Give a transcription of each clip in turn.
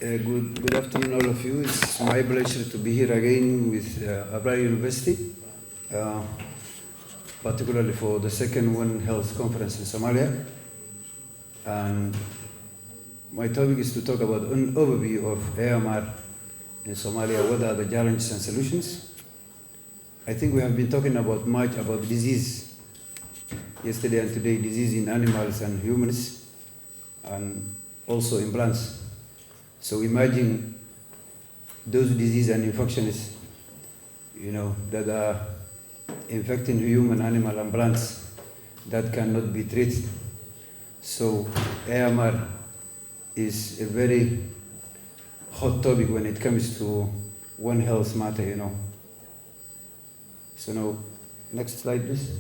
Good afternoon, all of you. It's my pleasure to be here again with Abra University, particularly for the second One Health Conference in Somalia. And my topic is to talk about an overview of AMR in Somalia. What are the challenges and solutions? I think we have been talking much about disease yesterday and today, disease in animals and humans, and also in plants. So imagine those diseases and infections, that are infecting human, animal, and plants that cannot be treated. So AMR is a very hot topic when it comes to One Health matter, So now, next slide, please.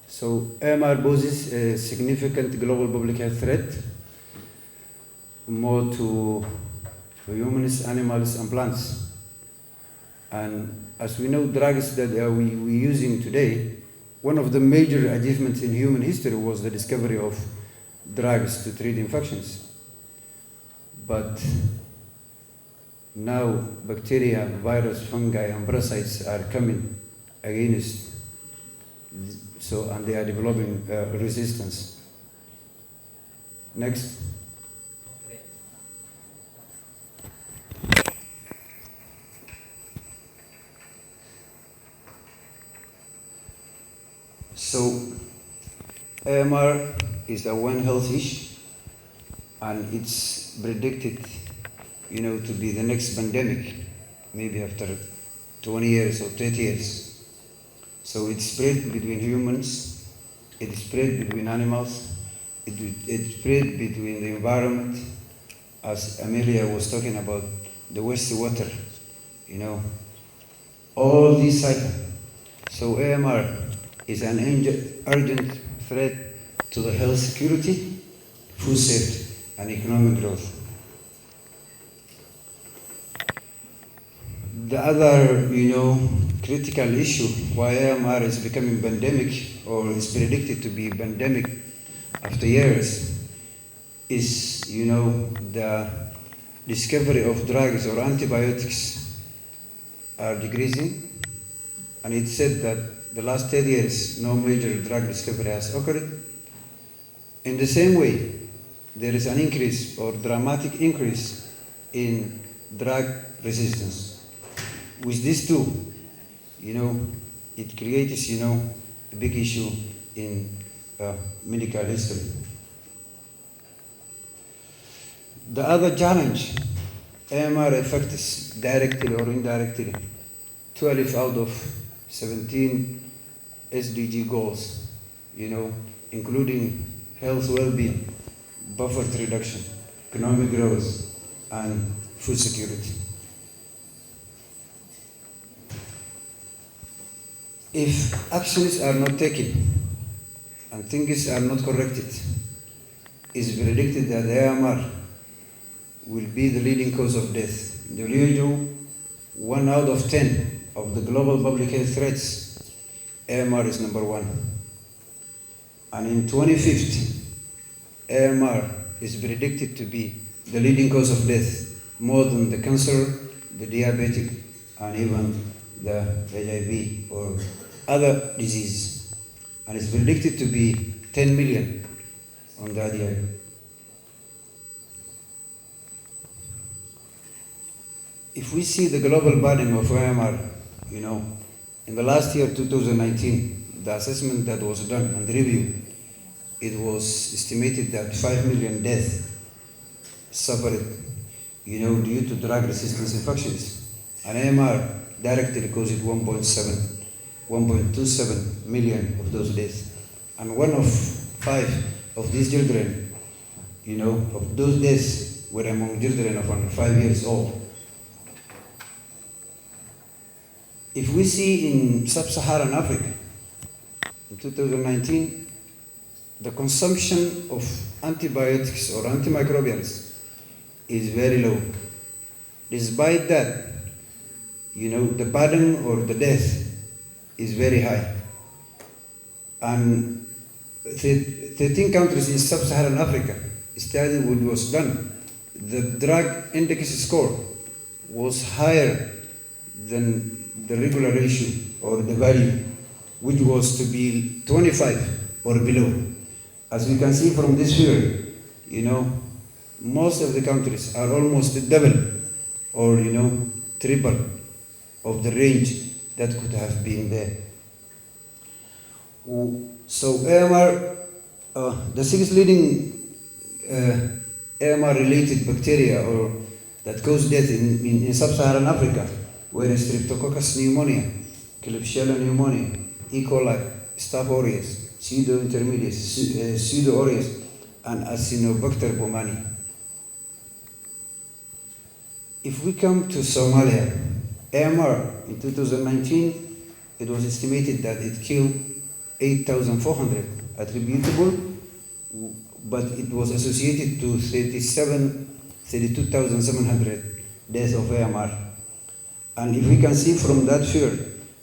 So AMR poses a significant global public health threat, more to humans, animals, and plants. And as we know, drugs that we're using today, one of the major achievements in human history was the discovery of drugs to treat infections. But now bacteria, virus, fungi, and parasites are coming against, and they are developing resistance. Next. So AMR is a One Health issue, and it's predicted, to be the next pandemic, maybe after 20 years or 30 years. So it's spread between humans, it's spread between animals, it's spread between the environment, as Amelia was talking about, the wastewater, all these cycles. So AMR is an urgent threat to the health security, food safety, and economic growth. The other, critical issue why AMR is becoming pandemic or is predicted to be pandemic after years is, the discovery of drugs or antibiotics are decreasing, and it said that the last 10 years, no major drug discovery has occurred. In the same way, there is an increase or dramatic increase in drug resistance. With these two, it creates, a big issue in medical history. The other challenge, AMR affects directly or indirectly 12 out of 17 SDG goals, including health well-being, poverty reduction, economic growth, and food security. If actions are not taken and things are not corrected, it's predicted that AMR will be the leading cause of death. In the WHO, 1 out of 10 of the global public health threats, AMR is number 1. And in 2050, AMR is predicted to be the leading cause of death, more than the cancer, the diabetic, and even the HIV or other diseases. And it's predicted to be 10 million on that year. If we see the global burden of AMR, in the last year, 2019, the assessment that was done and the review, it was estimated that 5 million deaths suffered, due to drug resistance infections. And AMR directly caused 1.27 million of those deaths. And 1 of 5 of these children, of those deaths were among children of under 5 years old. If we see in sub-Saharan Africa, in 2019, the consumption of antibiotics or antimicrobials is very low. Despite that, the burden or the death is very high. And 13 countries in sub-Saharan Africa, a study which was done, the drug index score was higher than the regular ratio or the value, which was to be 25 or below. As we can see from this figure, most of the countries are almost double or triple of the range that could have been there. So AMR, the 6 leading AMR-related bacteria or that cause death in sub-Saharan Africa were Streptococcus pneumonia, Klebsiella pneumonia, E. coli, Staph aureus, Pseudo-intermediate, Pseudo aureus, and Acinetobacter baumannii. If we come to Somalia, AMR in 2019, it was estimated that it killed 8,400 attributable, but it was associated to 32,700 deaths of AMR. And if we can see from that figure,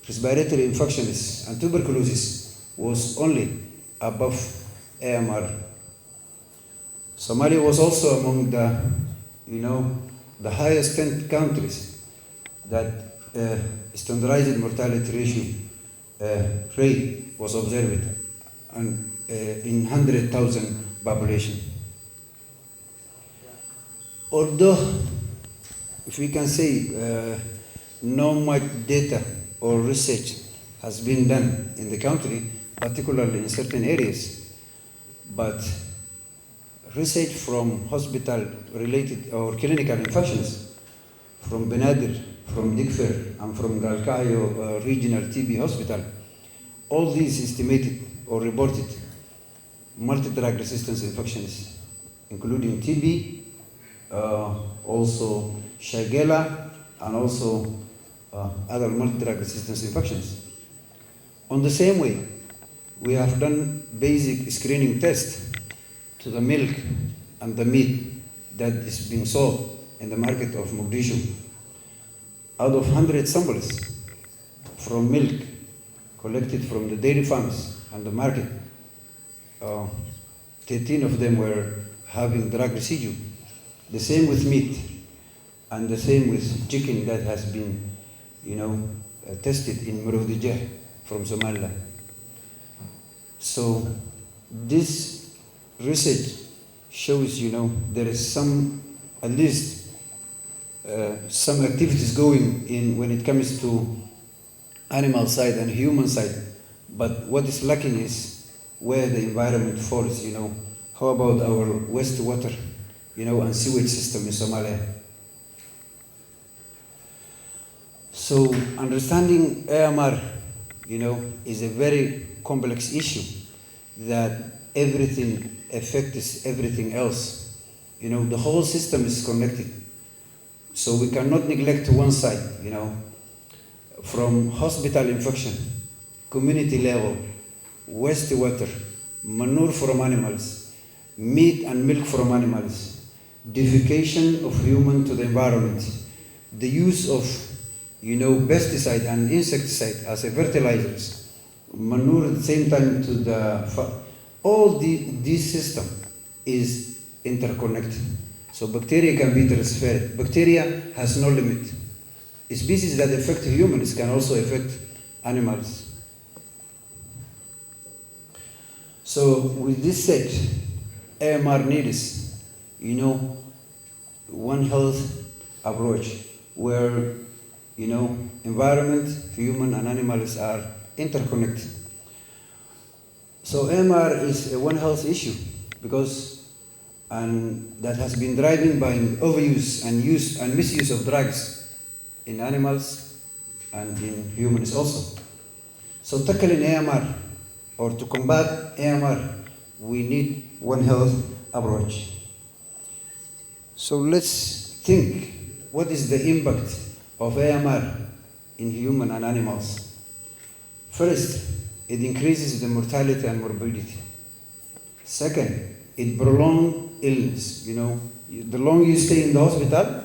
respiratory infections and tuberculosis was only above AMR. Somalia was also among the, the highest 10 countries that standardized mortality ratio rate was observed and in 100,000 population. Although, if we can say, no much data or research has been done in the country, particularly in certain areas, but research from hospital-related or clinical infections, from Benadir, from Dikfir, and from Galkayo Regional TB Hospital, all these estimated or reported multi-drug resistance infections, including TB, also Shigella, and also other multi-drug resistance infections. On the same way, we have done basic screening tests to the milk and the meat that is being sold in the market of Mogadishu. Out of 100 samples from milk collected from the dairy farms and the market, 13 of them were having drug residue. The same with meat, and the same with chicken that has been, tested in Murodijah from Somalia. So this research shows, there is some, at least some activities going in when it comes to animal side and human side. But what is lacking is where the environment falls, How about our wastewater, and sewage system in Somalia? So understanding AMR, is a very complex issue that everything affects everything else. The whole system is connected. So we cannot neglect one side, from hospital infection, community level, wastewater, manure from animals, meat and milk from animals, defecation of human to the environment, the use of pesticide and insecticide as a fertilizers, manure at the same time to the all this system is interconnected. So bacteria can be transferred. Bacteria has no limit. Species that affect humans can also affect animals. So with this said, AMR needs, one health approach where, environment, human and animals are interconnected. So AMR is a one health issue and that has been driven by overuse and use and misuse of drugs in animals and in humans also. So tackling AMR or to combat AMR, we need one health approach. So let's think, what is the impact of AMR in human and animals? First, it increases the mortality and morbidity. Second, it prolongs illness. The longer you stay in the hospital,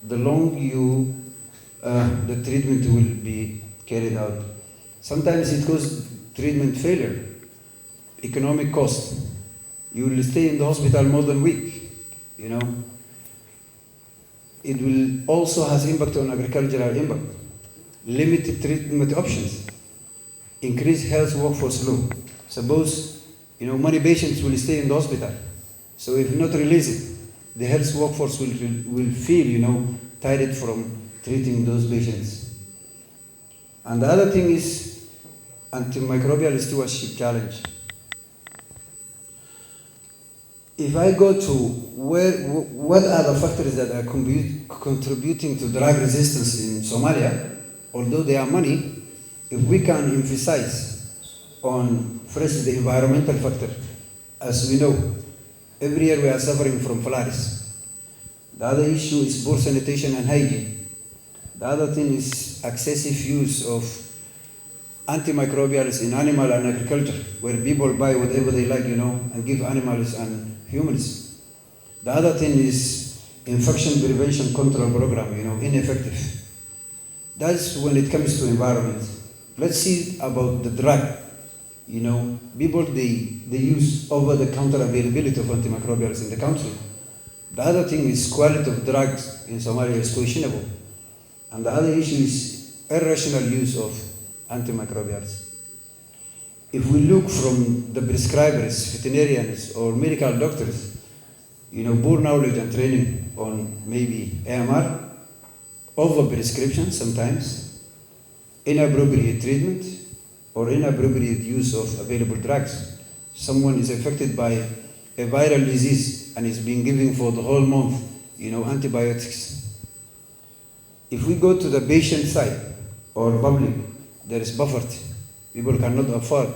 the longer the treatment will be carried out. Sometimes it causes treatment failure, economic cost. You will stay in the hospital more than a week, it will also has impact on agricultural impact, limited treatment options, increased health workforce load. Suppose, many patients will stay in the hospital. So if not released, the health workforce will feel, tired from treating those patients. And the other thing is antimicrobial stewardship challenge. If I go to what are the factors that are contributing to drug resistance in Somalia, although there are many, if we can emphasize on first the environmental factor, as we know, every year we are suffering from floods. The other issue is poor sanitation and hygiene. The other thing is excessive use of antimicrobials in animal and agriculture, where people buy whatever they like, and give animals and humans. The other thing is infection prevention control program, ineffective. That's when it comes to environment. Let's see about the drug. People, they use over-the-counter availability of antimicrobials in the country. The other thing is quality of drugs in Somalia is questionable. And the other issue is irrational use of antimicrobials. If we look from the prescribers, veterinarians, or medical doctors, poor knowledge and training on maybe AMR, over-prescription sometimes, inappropriate treatment, or inappropriate use of available drugs. Someone is affected by a viral disease and is being given for the whole month, antibiotics. If we go to the patient side or public, there is buffet. People cannot afford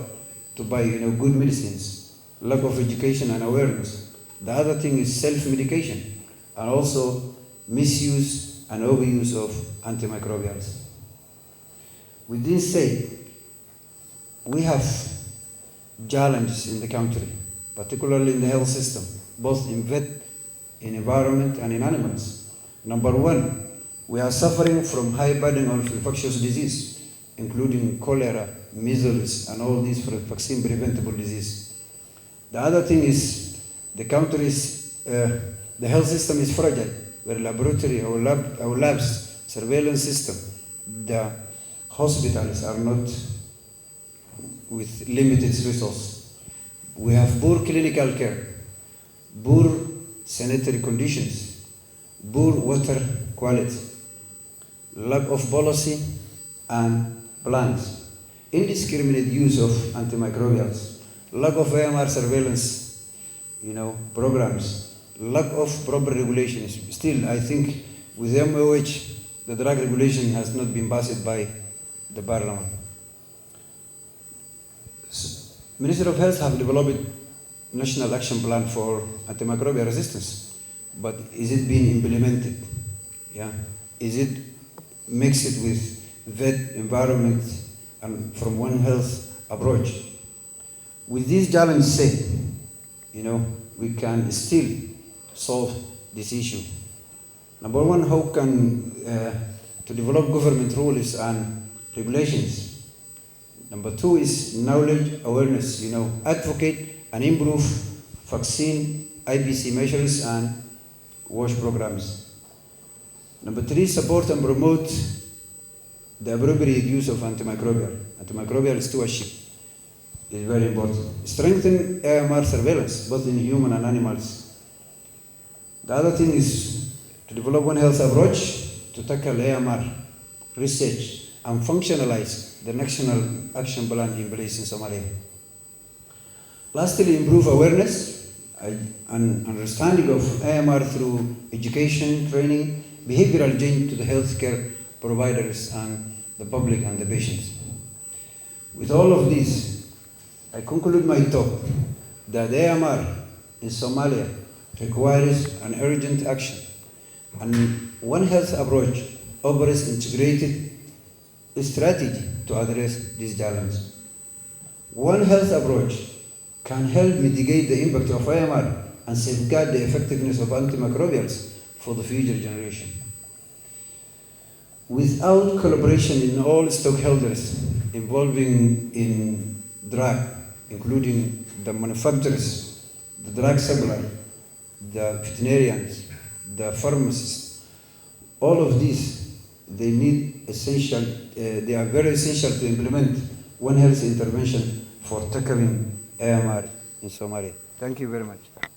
to buy, good medicines, lack of education and awareness. The other thing is self-medication and also misuse and overuse of antimicrobials. With this said, we have challenges in the country, particularly in the health system, both in vet, in environment, and in animals. Number one, we are suffering from high burden of infectious disease, including cholera, measles, and all these vaccine-preventable disease. The other thing is the country's, the health system is fragile, where laboratory or labs, surveillance system, the hospitals are not with limited resources. We have poor clinical care, poor sanitary conditions, poor water quality, lack of policy and plans, indiscriminate use of antimicrobials, lack of AMR surveillance, programs, lack of proper regulations. Still, I think with MOH, the drug regulation has not been passed by the Parliament. Minister of Health have developed National Action Plan for Antimicrobial Resistance, but is it being implemented? Is it mixed with vet, environment, and from One Health approach? With this challenge set, we can still solve this issue. Number one, how can to develop government rules and regulations. Number two is knowledge awareness, advocate and improve vaccine, IBC measures and wash programs. Number three, support and promote the appropriate use of antimicrobial stewardship is very important. Strengthen AMR surveillance, both in human and animals. The other thing is to develop One Health approach to tackle AMR research and functionalize the National Action Plan in place in Somalia. Lastly, improve awareness and understanding of AMR through education, training, behavioral change to the healthcare providers and the public and the patients. With all of this, I conclude my talk that AMR in Somalia requires an urgent action, and One Health approach offers integrated strategy to address this challenge. One Health approach can help mitigate the impact of AMR and safeguard the effectiveness of antimicrobials for the future generation. Without collaboration in all stakeholders involving in drug, including the manufacturers, the drug supplier, the veterinarians, the pharmacists, All of these, they need essential, they are very essential to implement One Health intervention for tackling AMR in Somalia. Thank you very much.